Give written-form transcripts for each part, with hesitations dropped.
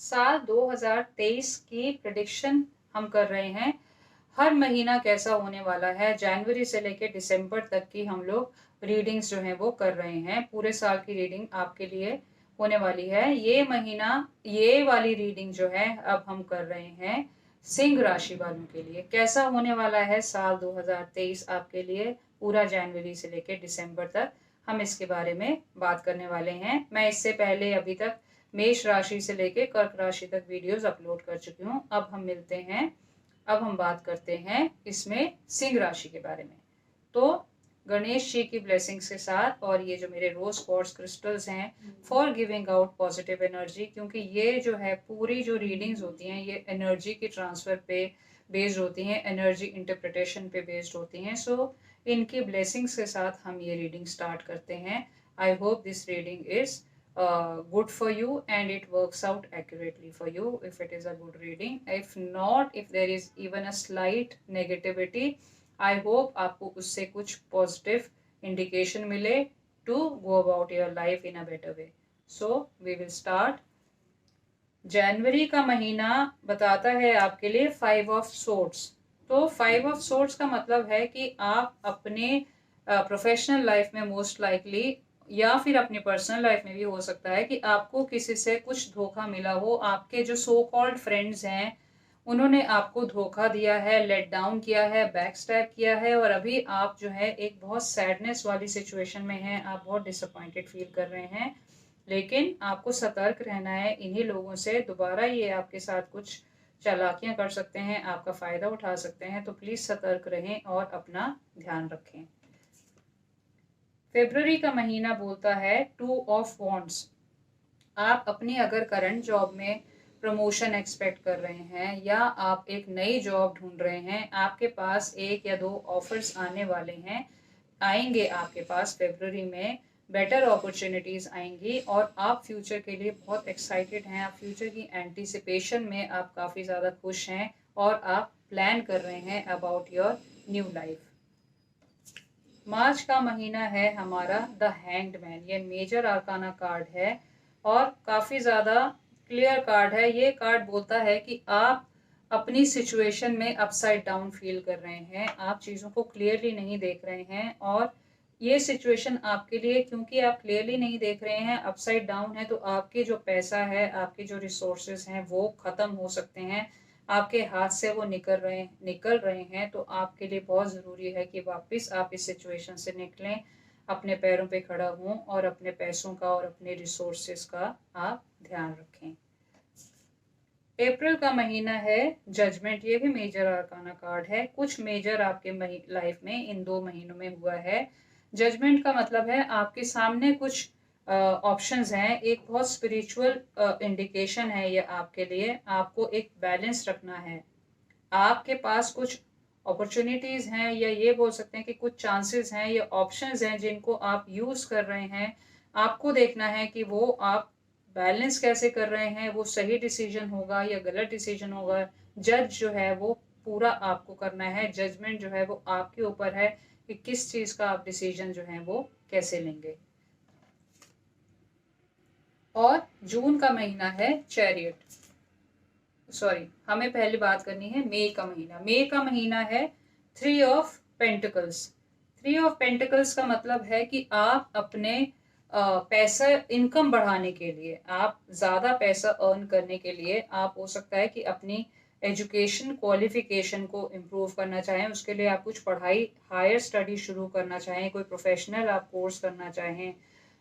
साल 2023 की प्रेडिक्शन हम कर रहे हैं। हर महीना कैसा होने वाला है, जनवरी से लेकर दिसंबर तक की हम लोग रीडिंग्स जो हैं वो कर रहे हैं। पूरे साल की रीडिंग आपके लिए होने वाली है। ये महीना ये वाली रीडिंग जो है अब हम कर रहे हैं सिंह राशि वालों के लिए। कैसा होने वाला है साल 2023 आपके लिए, पूरा जनवरी से लेकर दिसंबर तक हम इसके बारे में बात करने वाले हैं। मैं इससे पहले अभी तक मेष राशि से लेकर कर्क राशि तक वीडियोस अपलोड कर चुकी हूँ। अब हम बात करते हैं इसमें सिंह राशि के बारे में। तो गणेश जी की ब्लेसिंग्स के साथ, और ये जो मेरे रोज क्वार्ट्ज क्रिस्टल्स हैं for giving out positive energy, क्योंकि ये जो है पूरी जो रीडिंग्स होती हैं ये एनर्जी की ट्रांसफर पे बेस्ड होती हैं, एनर्जी इंटरप्रिटेशन पे बेस्ड होती हैं। सो इनकी ब्लेसिंग्स के साथ हम ये रीडिंग स्टार्ट करते हैं। I hope this reading is good for you and it works out accurately for you if it is a good reading. If not, if there is even a slight negativity, I hope आपको उससे कुछ positive indication मिले to go about your life in a better way. So we will start. जनवरी का महीना बताता है आपके लिए 5 of Swords। तो 5 of Swords का मतलब है कि आप अपने प्रोफेशनल लाइफ में मोस्ट लाइकली या फिर अपनी पर्सनल लाइफ में भी हो सकता है कि आपको किसी से कुछ धोखा मिला हो। आपके जो सो कॉल्ड फ्रेंड्स हैं उन्होंने आपको धोखा दिया है, लेट डाउन किया है, बैक स्टैब किया है, और अभी आप जो है एक बहुत सैडनेस वाली सिचुएशन में हैं। आप बहुत डिसअपॉइंटेड फील कर रहे हैं, लेकिन आपको सतर्क रहना है। इन्हीं लोगों से दोबारा ये आपके साथ कुछ चालाकियां कर सकते हैं, आपका फ़ायदा उठा सकते हैं। तो प्लीज़ सतर्क रहें और अपना ध्यान रखें। फरवरी का महीना बोलता है 2 of Wands। आप अपनी अगर करंट जॉब में प्रमोशन एक्सपेक्ट कर रहे हैं या आप एक नई जॉब ढूंढ रहे हैं, आपके पास 1 या 2 ऑफर्स आने वाले हैं, आएंगे आपके पास फरवरी में। बेटर अपॉर्चुनिटीज़ आएंगी और आप फ्यूचर के लिए बहुत एक्साइटेड हैं। आप फ्यूचर की एंटिसिपेशन में आप काफ़ी ज़्यादा खुश हैं और आप प्लान कर रहे हैं अबाउट योर न्यू लाइफ। मार्च का महीना है हमारा द हैंग्ड मैन। ये मेजर आर्काना कार्ड है और काफ़ी ज़्यादा क्लियर कार्ड है। ये कार्ड बोलता है कि आप अपनी सिचुएशन में अपसाइड डाउन फील कर रहे हैं, आप चीज़ों को क्लियरली नहीं देख रहे हैं, और ये सिचुएशन आपके लिए, क्योंकि आप क्लियरली नहीं देख रहे हैं, अपसाइड डाउन है, तो आपके जो पैसा है, आपके जो रिसोर्सेज हैं वो ख़त्म हो सकते हैं, आपके हाथ से वो निकल रहे हैं। तो आपके लिए बहुत ज़रूरी है कि वापस आप इस सिचुएशन से निकलें, अपने पैरों पे खड़ा हों और अपने पैसों का और अपने रिसोर्सेज का आप ध्यान रखें। अप्रैल का महीना है जजमेंट। ये भी मेजर आर्काना कार्ड है। कुछ मेजर आपके लाइफ में इन 2 महीनों में हुआ है। जजमेंट का मतलब है आपके सामने कुछ ऑप्शंस हैं। एक बहुत स्पिरिचुअल इंडिकेशन है ये आपके लिए। आपको एक बैलेंस रखना है। आपके पास कुछ अपॉर्चुनिटीज़ हैं, या ये बोल सकते हैं कि कुछ चांसेस हैं या ऑप्शंस हैं जिनको आप यूज़ कर रहे हैं। आपको देखना है कि वो आप बैलेंस कैसे कर रहे हैं, वो सही डिसीजन होगा या गलत डिसीजन होगा। जज जो है वो पूरा आपको करना है। जजमेंट जो है वो आपके ऊपर है कि किस चीज़ का आप डिसीजन जो है वो कैसे लेंगे। और जून का महीना है चैरियट। सॉरी, हमें पहले बात करनी है मई का महीना। मई का महीना है 3 of Pentacles। 3 of Pentacles का मतलब है कि आप अपने पैसा इनकम बढ़ाने के लिए, आप ज़्यादा पैसा अर्न करने के लिए, आप हो सकता है कि अपनी एजुकेशन क्वालिफिकेशन को इम्प्रूव करना चाहें। उसके लिए आप कुछ पढ़ाई, हायर स्टडी शुरू करना चाहें, कोई प्रोफेशनल आप कोर्स करना चाहें,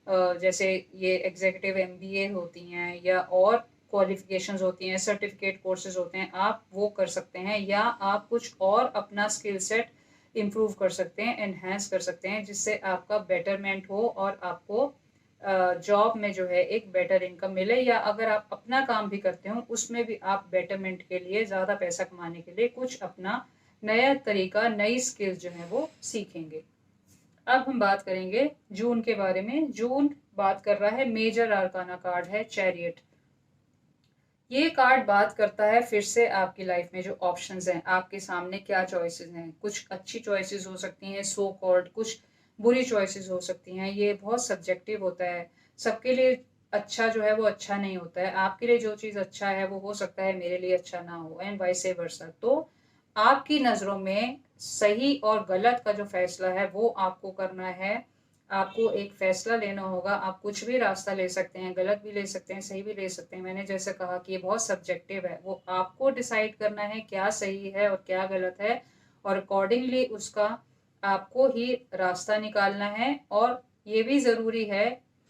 जैसे ये एग्जीक्यूटिव MBA होती हैं या और क्वालिफिकेशंस होती हैं, सर्टिफिकेट कोर्सेज होते हैं, आप वो कर सकते हैं। या आप कुछ और अपना स्किल सेट इम्प्रूव कर सकते हैं, एनहेंस कर सकते हैं, जिससे आपका बेटरमेंट हो और आपको जॉब में जो है एक बेटर इनकम मिले, या अगर आप अपना काम भी करते हो उसमें भी आप बेटरमेंट के लिए, ज़्यादा पैसा कमाने के लिए कुछ अपना नया तरीका, नई स्किल्स जो है वो सीखेंगे। अब हम बात करेंगे जून के बारे में। जून बात कर रहा है, मेजर आर्काना कार्ड है चैरियट। ये कार्ड बात करता है फिर से आपकी लाइफ में जो ऑप्शंस हैं, आपके सामने क्या चॉइसेस हैं। कुछ अच्छी चॉइसेस हो सकती हैं सो कॉल्ड, कुछ बुरी चॉइसेस हो सकती हैं। ये बहुत सब्जेक्टिव होता है, सबके लिए अच्छा जो है वो अच्छा नहीं होता है। आपके लिए जो चीज़ अच्छा है वो हो सकता है मेरे लिए अच्छा ना हो, एंड वाइस वर्सा। तो आपकी नज़रों में सही और गलत का जो फैसला है वो आपको करना है। आपको एक फैसला लेना होगा। आप कुछ भी रास्ता ले सकते हैं, गलत भी ले सकते हैं, सही भी ले सकते हैं। मैंने जैसे कहा कि ये बहुत सब्जेक्टिव है, वो आपको डिसाइड करना है क्या सही है और क्या गलत है, और अकॉर्डिंगली उसका आपको ही रास्ता निकालना है। और ये भी ज़रूरी है,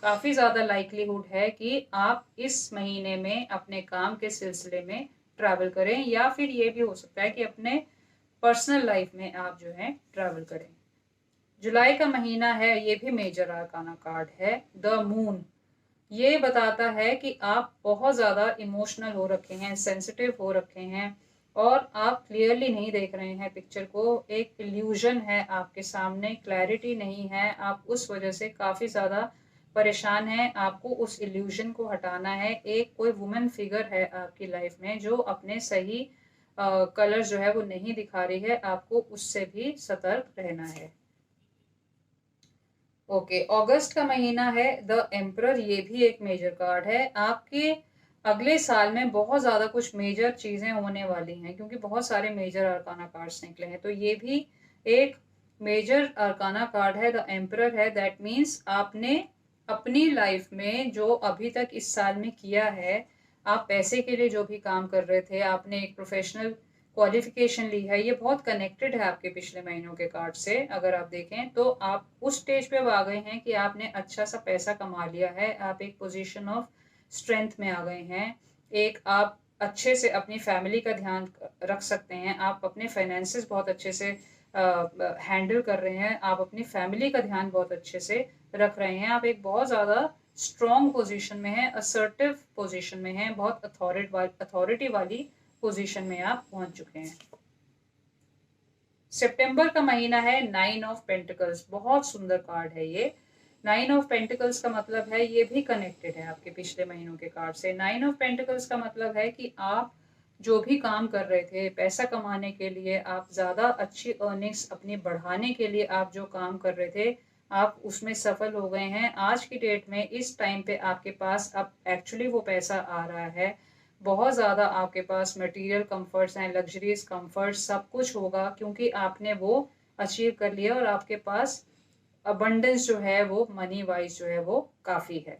काफ़ी ज़्यादा लाइक्लीहुड है कि आप इस महीने में अपने काम के सिलसिले में ट्रैवल करें, या फिर ये भी हो सकता है कि अपने पर्सनल लाइफ में आप जो है ट्रैवल करें। जुलाई का महीना है, ये भी मेजर आर्काना कार्ड है, द मून। ये बताता है कि आप बहुत ज़्यादा इमोशनल हो रखे हैं, सेंसिटिव हो रखे हैं, और आप क्लियरली नहीं देख रहे हैं पिक्चर को। एक इल्यूजन है आपके सामने, क्लैरिटी नहीं है, आप उस वजह से काफ़ी ज़्यादा परेशान हैं। आपको उस इल्यूजन को हटाना है। एक कोई वुमेन फिगर है आपकी लाइफ में जो अपने सही कलर जो है वो नहीं दिखा रही है, आपको उससे भी सतर्क रहना है। ओके, अगस्त का महीना है, द एम्परर। ये भी एक मेजर कार्ड है। आपके अगले साल में बहुत ज़्यादा कुछ मेजर चीज़ें होने वाली हैं, क्योंकि बहुत सारे मेजर अरकाना कार्ड्स निकले हैं। तो ये भी एक मेजर अरकाना कार्ड है, द एम्परर है। दैट मीन्स आपने अपनी लाइफ में जो अभी तक इस साल में किया है, आप पैसे के लिए जो भी काम कर रहे थे, आपने एक प्रोफेशनल क्वालिफिकेशन ली है, ये बहुत कनेक्टेड है आपके पिछले महीनों के कार्ड से। अगर आप देखें तो आप उस स्टेज पे आ गए हैं कि आपने अच्छा सा पैसा कमा लिया है, आप एक पोजीशन ऑफ स्ट्रेंथ में आ गए हैं। एक आप अच्छे से अपनी फैमिली का ध्यान रख सकते हैं, आप अपने फाइनेंसेस बहुत अच्छे से हैंडल कर रहे हैं, आप अपनी फैमिली का ध्यान बहुत अच्छे से रख रहे हैं। आप एक बहुत ज़्यादा स्ट्रॉन्ग पोजीशन में हैं, असर्टिव पोजीशन में हैं, बहुत अथॉरिटी वाली पोजीशन में आप पहुंच चुके हैं। सितंबर का महीना है, 9 ऑफ पेंटिकल्स। बहुत सुंदर कार्ड है ये। 9 ऑफ पेंटिकल्स का मतलब है, ये भी कनेक्टेड है आपके पिछले महीनों के कार्ड से। 9 ऑफ पेंटिकल्स का मतलब है कि आप जो भी काम कर रहे थे पैसा कमाने के लिए, आप ज़्यादा अच्छी अर्निंग्स अपनी बढ़ाने के लिए आप जो काम कर रहे थे, आप उसमें सफल हो गए हैं। आज की डेट में इस टाइम पे आपके पास अब एक्चुअली वो पैसा आ रहा है। बहुत ज़्यादा आपके पास मटेरियल कंफर्ट्स हैं, लग्जरीज कंफर्ट सब कुछ होगा, क्योंकि आपने वो अचीव कर लिया और आपके पास अबंडेंस जो है वो मनी वाइज जो है वो काफ़ी है।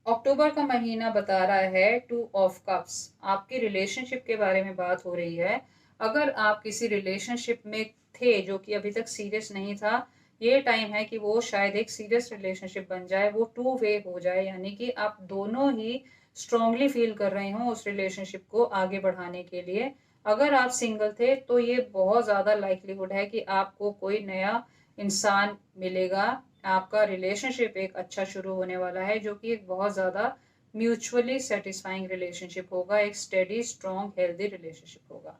अक्टूबर का महीना बता रहा है 2 ऑफ कप्स। आपकी रिलेशनशिप के बारे में बात हो रही है। अगर आप किसी रिलेशनशिप में थे जो कि अभी तक सीरियस नहीं था, ये टाइम है कि वो शायद एक सीरियस रिलेशनशिप बन जाए, वो 2 वे हो जाए, यानी कि आप दोनों ही स्ट्रांगली फील कर रहे हों उस रिलेशनशिप को आगे बढ़ाने के लिए। अगर आप सिंगल थे तो ये बहुत ज़्यादा लाइकलीहुड है कि आपको कोई नया इंसान मिलेगा। आपका रिलेशनशिप एक अच्छा शुरू होने वाला है, जो कि एक बहुत ज़्यादा म्यूचुअली सेटिस्फाइंग रिलेशनशिप होगा, एक स्टेडी स्ट्रॉन्ग हेल्दी रिलेशनशिप होगा।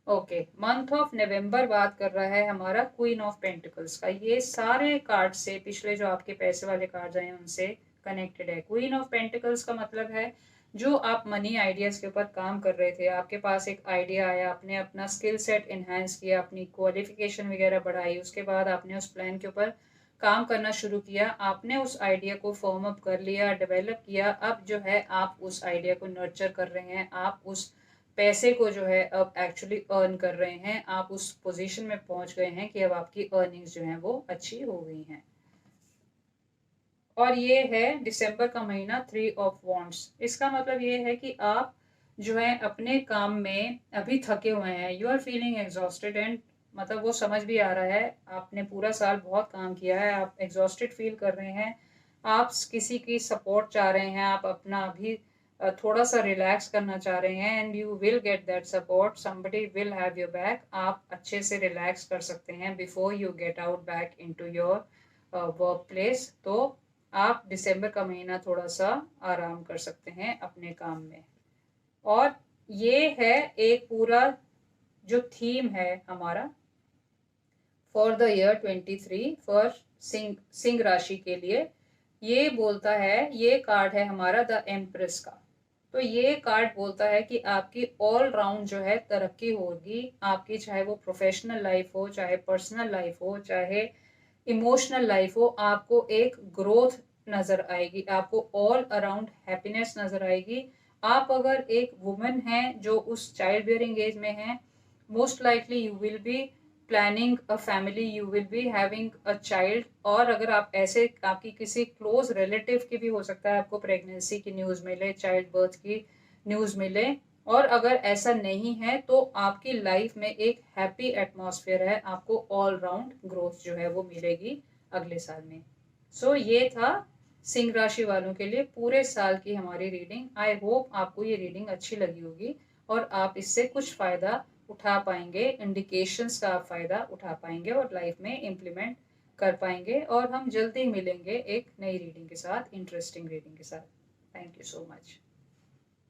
ओके, मंथ ऑफ नवंबर बात कर रहा है हमारा क्वीन ऑफ पेंटिकल्स का। ये सारे कार्ड से, पिछले जो आपके पैसे वाले कार्ड आए हैं उनसे कनेक्टेड है। क्वीन ऑफ पेंटिकल्स का मतलब है जो आप मनी आइडियाज़ के ऊपर काम कर रहे थे, आपके पास एक आइडिया आया, आपने अपना स्किल सेट इन्हांस किया, अपनी क्वालिफिकेशन वगैरह बढ़ाई, उसके बाद आपने उस प्लान के ऊपर काम करना शुरू किया, आपने उस आइडिया को फॉर्म अप कर लिया, डेवलप किया। अब जो है आप उस आइडिया को नर्चर कर रहे हैं, आप उस पैसे को जो है अब एक्चुअली अर्न कर रहे हैं, आप उस पोजीशन में पहुंच गए हैं कि अब आपकी अर्निंग्स जो हैं वो अच्छी हो गई हैं। और ये है दिसंबर का महीना, 3 ऑफ वॉन्ड्स। इसका मतलब ये है कि आप जो है अपने काम में अभी थके हुए हैं, you are feeling exhausted, and मतलब वो समझ भी आ रहा है, आपने पूरा साल बहुत काम किया है, आप एग्जॉस्टेड फील कर रहे हैं, आप किसी की सपोर्ट चाह रहे हैं, आप अपना अभी थोड़ा सा रिलैक्स करना चाह रहे हैं, and you will get that support, somebody will have your back. आप अच्छे से रिलैक्स कर सकते हैं before you get out back into your work place. तो आप दिसंबर का महीना थोड़ा सा आराम कर सकते हैं अपने काम में। और ये है एक पूरा जो थीम है हमारा for the year 23 for Singh राशि के लिए। ये बोलता है, ये कार्ड है हमारा द एम्प्रेस का। तो ये कार्ड बोलता है कि आपकी ऑल राउंड जो है तरक्की होगी आपकी, चाहे वो प्रोफेशनल लाइफ हो, चाहे पर्सनल लाइफ हो, चाहे इमोशनल लाइफ हो, आपको एक ग्रोथ नज़र आएगी, आपको ऑल अराउंड हैप्पीनेस नज़र आएगी। आप अगर एक वुमन हैं जो उस चाइल्ड बियरिंग एज में हैं, most likely you will be planning a family, you will be having a child. और अगर आप ऐसे, आपकी किसी क्लोज रिलेटिव की भी हो सकता है आपको प्रेगनेंसी की न्यूज़ मिले, चाइल्ड बर्थ की न्यूज़ मिले, और अगर ऐसा नहीं है तो आपकी लाइफ में एक हैप्पी एटमॉस्फेयर है, आपको ऑल राउंड ग्रोथ जो है वो मिलेगी अगले साल में। सो ये था सिंह राशि वालों के लिए पूरे साल की हमारी रीडिंग। आई होप आपको ये रीडिंग अच्छी लगी होगी और आप इससे कुछ फ़ायदा उठा पाएंगे, इंडिकेशंस का आप फ़ायदा उठा पाएंगे और लाइफ में इम्प्लीमेंट कर पाएंगे। और हम जल्दी मिलेंगे एक नई रीडिंग के साथ, इंटरेस्टिंग रीडिंग के साथ। Thank you so much.